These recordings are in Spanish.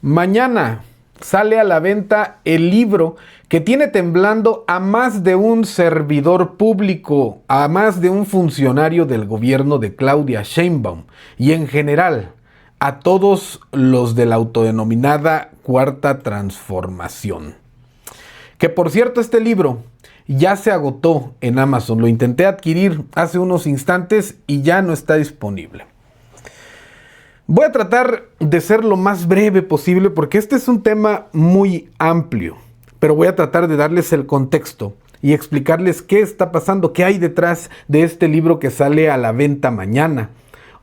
Mañana sale a la venta el libro que tiene temblando a más de un servidor público, a más de un funcionario del gobierno de Claudia Sheinbaum y en general a todos los de la autodenominada Cuarta Transformación. Que por cierto, este libro ya se agotó en Amazon. Lo intenté adquirir hace unos instantes y ya no está disponible. Voy a tratar de ser lo más breve posible porque este es un tema muy amplio, pero voy a tratar de darles el contexto y explicarles qué está pasando, qué hay detrás de este libro que sale a la venta mañana,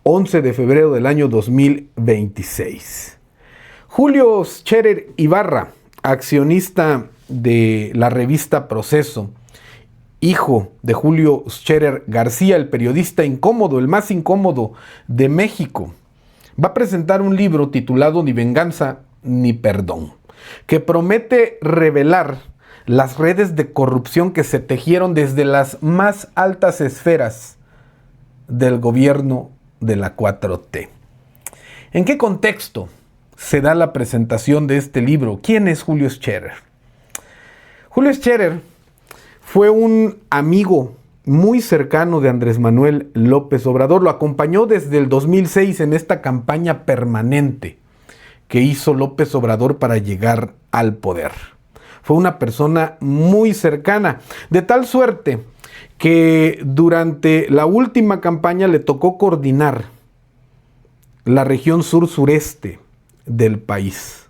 11 de febrero del año 2026. Julio Scherer Ibarra, accionista de la revista Proceso, hijo de Julio Scherer García, el periodista incómodo, el más incómodo de México, va a presentar un libro titulado Ni venganza ni perdón, que promete revelar las redes de corrupción que se tejieron desde las más altas esferas del gobierno de la 4T. ¿En qué contexto se da la presentación de este libro? ¿Quién es Julio Scherer? Julio Scherer fue un amigo muy cercano de Andrés Manuel López Obrador. Lo acompañó desde el 2006 en esta campaña permanente que hizo López Obrador para llegar al poder. Fue una persona muy cercana, de tal suerte que durante la última campaña le tocó coordinar la región sur-sureste del país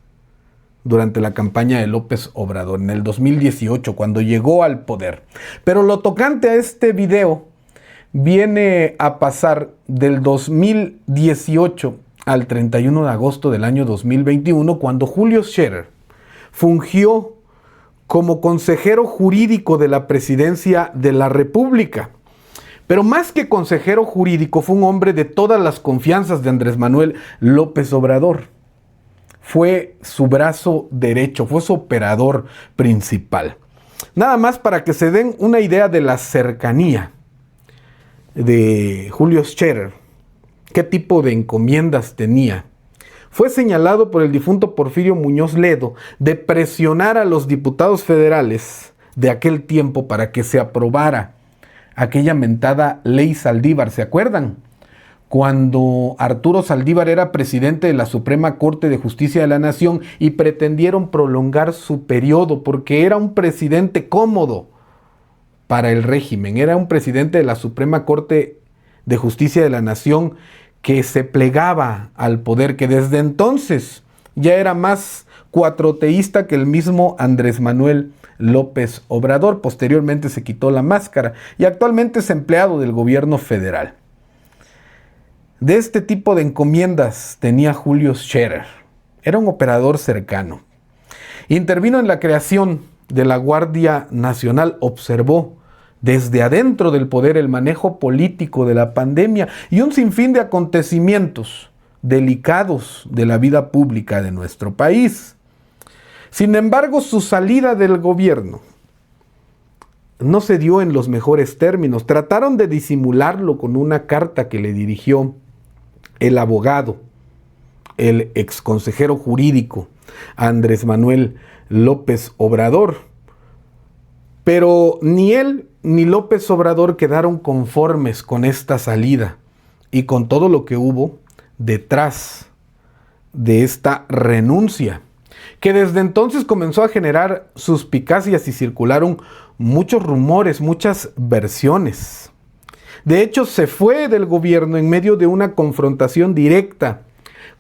durante la campaña de López Obrador en el 2018, cuando llegó al poder. Pero lo tocante a este video viene a pasar del 2018 al 31 de agosto del año 2021, cuando Julio Scherer fungió como consejero jurídico de la presidencia de la República. Pero más que consejero jurídico, fue un hombre de todas las confianzas de Andrés Manuel López Obrador. Fue su brazo derecho, fue su operador principal. Nada más para que se den una idea de la cercanía de Julio Scherer, qué tipo de encomiendas tenía. Fue señalado por el difunto Porfirio Muñoz Ledo de presionar a los diputados federales de aquel tiempo para que se aprobara aquella mentada Ley Saldívar. ¿Se acuerdan? Cuando Arturo Saldívar era presidente de la Suprema Corte de Justicia de la Nación y pretendieron prolongar su periodo porque era un presidente cómodo para el régimen. Era un presidente de la Suprema Corte de Justicia de la Nación que se plegaba al poder, que desde entonces ya era más cuatroteísta que el mismo Andrés Manuel López Obrador. Posteriormente se quitó la máscara y actualmente es empleado del gobierno federal. De este tipo de encomiendas tenía Julio Scherer. Era un operador cercano. Intervino en la creación de la Guardia Nacional, observó desde adentro del poder el manejo político de la pandemia y un sinfín de acontecimientos delicados de la vida pública de nuestro país. Sin embargo, su salida del gobierno no se dio en los mejores términos. Trataron de disimularlo con una carta que le dirigió el abogado, el exconsejero jurídico Andrés Manuel López Obrador. Pero ni él ni López Obrador quedaron conformes con esta salida y con todo lo que hubo detrás de esta renuncia, que desde entonces comenzó a generar suspicacias y circularon muchos rumores, muchas versiones. De hecho, se fue del gobierno en medio de una confrontación directa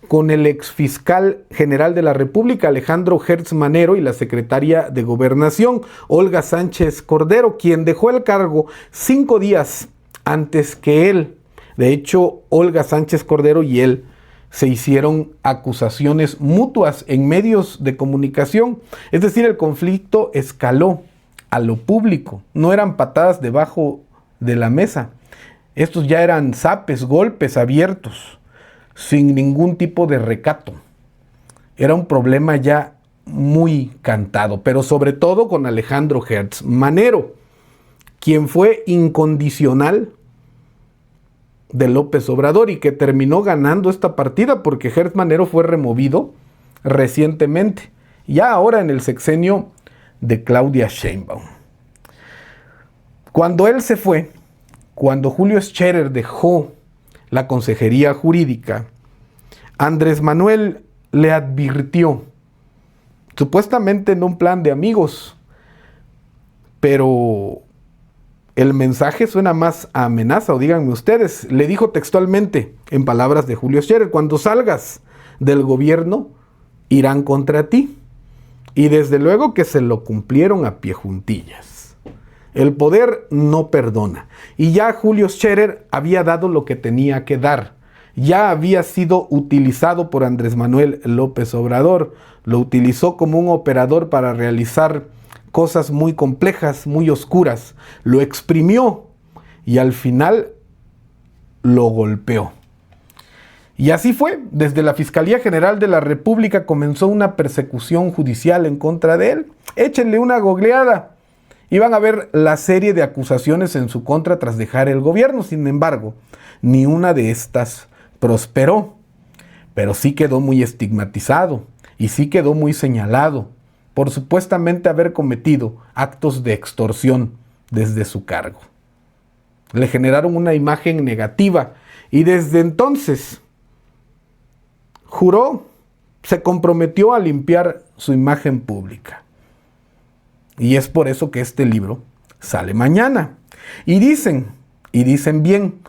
con el exfiscal general de la República, Alejandro Gertz Manero, y la secretaria de Gobernación, Olga Sánchez Cordero, quien dejó el cargo 5 días antes que él. De hecho, Olga Sánchez Cordero y él se hicieron acusaciones mutuas en medios de comunicación. Es decir, el conflicto escaló a lo público. No eran patadas debajo de la mesa. Estos ya eran zapes, golpes abiertos, sin ningún tipo de recato. Era un problema ya muy cantado, pero sobre todo con Alejandro Gertz Manero, quien fue incondicional de López Obrador y que terminó ganando esta partida porque Gertz Manero fue removido recientemente, ya ahora en el sexenio de Claudia Sheinbaum. Cuando él se fue, cuando Julio Scherer dejó la Consejería Jurídica, Andrés Manuel le advirtió, supuestamente en un plan de amigos, pero el mensaje suena más a amenaza, o díganme ustedes. Le dijo textualmente, en palabras de Julio Scherer: cuando salgas del gobierno, irán contra ti. Y desde luego que se lo cumplieron a pie juntillas. El poder no perdona. Y ya Julio Scherer había dado lo que tenía que dar. Ya había sido utilizado por Andrés Manuel López Obrador. Lo utilizó como un operador para realizar cosas muy complejas, muy oscuras. Lo exprimió y al final lo golpeó. Y así fue. Desde la Fiscalía General de la República comenzó una persecución judicial en contra de él. Échenle una googleada y van a ver la serie de acusaciones en su contra tras dejar el gobierno. Sin embargo, ni una de estas prosperó, pero sí quedó muy estigmatizado y sí quedó muy señalado por supuestamente haber cometido actos de extorsión desde su cargo. Le generaron una imagen negativa y desde entonces juró, se comprometió a limpiar su imagen pública. Y es por eso que este libro sale mañana. Y dicen bien,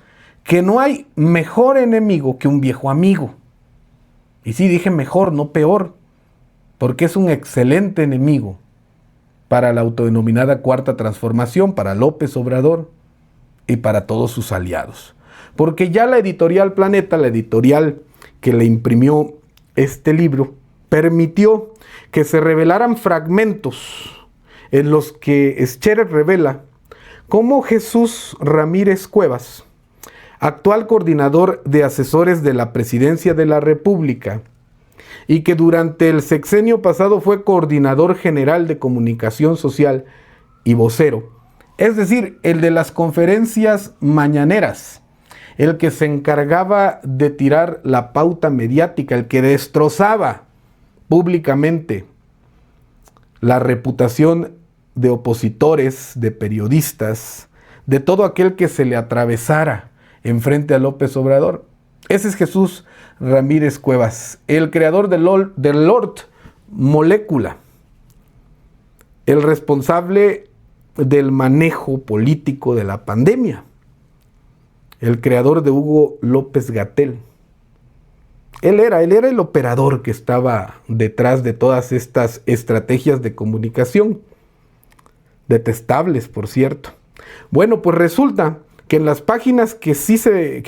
que no hay mejor enemigo que un viejo amigo. Y sí, dije mejor, no peor, porque es un excelente enemigo para la autodenominada Cuarta Transformación, para López Obrador y para todos sus aliados. Porque ya la editorial Planeta, la editorial que le imprimió este libro, permitió que se revelaran fragmentos en los que Scherer revela cómo Jesús Ramírez Cuevas, actual coordinador de asesores de la Presidencia de la República, y que durante el sexenio pasado fue coordinador general de comunicación social y vocero, es decir, el de las conferencias mañaneras, el que se encargaba de tirar la pauta mediática, el que destrozaba públicamente la reputación de opositores, de periodistas, de todo aquel que se le atravesara enfrente a López Obrador. Ese es Jesús Ramírez Cuevas, el creador del Lord Molécula, el responsable del manejo político de la pandemia, el creador de Hugo López-Gatell. Él era el operador que estaba detrás de todas estas estrategias de comunicación, detestables, por cierto. Bueno, pues resulta que en las páginas que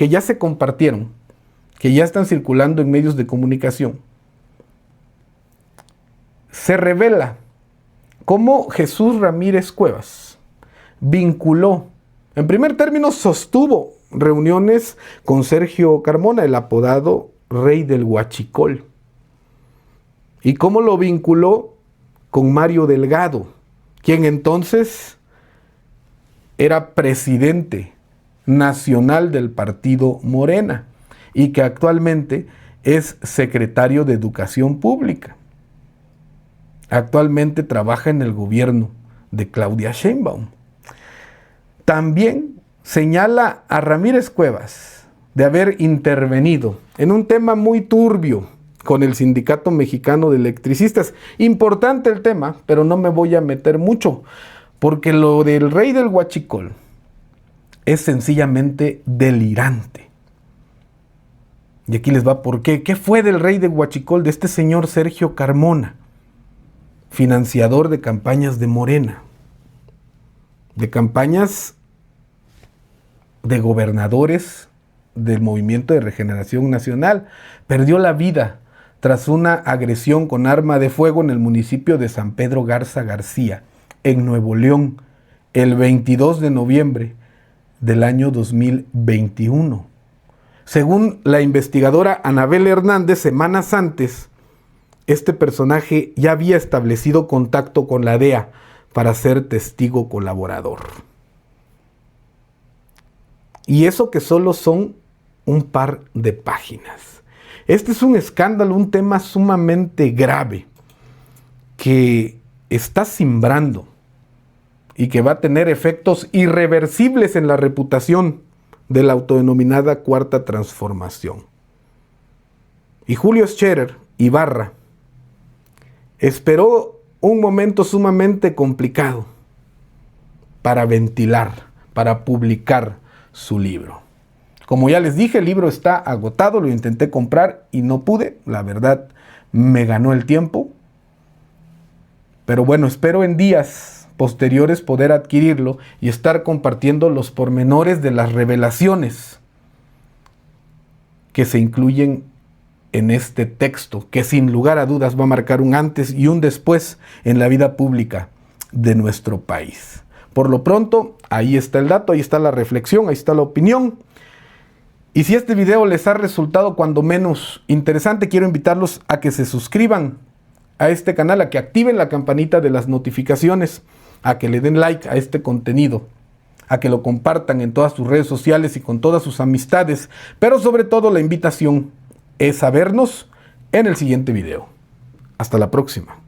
ya se compartieron, que ya están circulando en medios de comunicación, se revela cómo Jesús Ramírez Cuevas vinculó, en primer término sostuvo reuniones con Sergio Carmona, el apodado Rey del Huachicol, y cómo lo vinculó con Mario Delgado, quien entonces era presidente nacional del partido Morena y que actualmente es secretario de Educación Pública. Actualmente trabaja en el gobierno de Claudia Sheinbaum. También señala a Ramírez Cuevas de haber intervenido en un tema muy turbio con el Sindicato Mexicano de Electricistas. Importante el tema, pero no me voy a meter mucho, porque lo del Rey del Huachicol es sencillamente delirante. Y aquí les va por qué. ¿Qué fue del Rey del Huachicol, de este señor Sergio Carmona, financiador de campañas de Morena, de campañas de gobernadores del Movimiento de Regeneración Nacional? Perdió la vida tras una agresión con arma de fuego en el municipio de San Pedro Garza García, en Nuevo León, el 22 de noviembre del año 2021. Según la investigadora Anabel Hernández, semanas antes, este personaje ya había establecido contacto con la DEA para ser testigo colaborador. Y eso que solo son un par de páginas. Este es un escándalo, un tema sumamente grave que está simbrando y que va a tener efectos irreversibles en la reputación de la autodenominada Cuarta Transformación. Y Julio Scherer Ibarra esperó un momento sumamente complicado para ventilar, para publicar su libro. Como ya les dije, el libro está agotado, lo intenté comprar y no pude, la verdad me ganó el tiempo. Pero bueno, espero en días posteriores poder adquirirlo y estar compartiendo los pormenores de las revelaciones que se incluyen en este texto, que sin lugar a dudas va a marcar un antes y un después en la vida pública de nuestro país. Por lo pronto, ahí está el dato, ahí está la reflexión, ahí está la opinión. Y si este video les ha resultado cuando menos interesante, quiero invitarlos a que se suscriban a este canal, a que activen la campanita de las notificaciones, a que le den like a este contenido, a que lo compartan en todas sus redes sociales y con todas sus amistades, pero sobre todo la invitación es a vernos en el siguiente video. Hasta la próxima.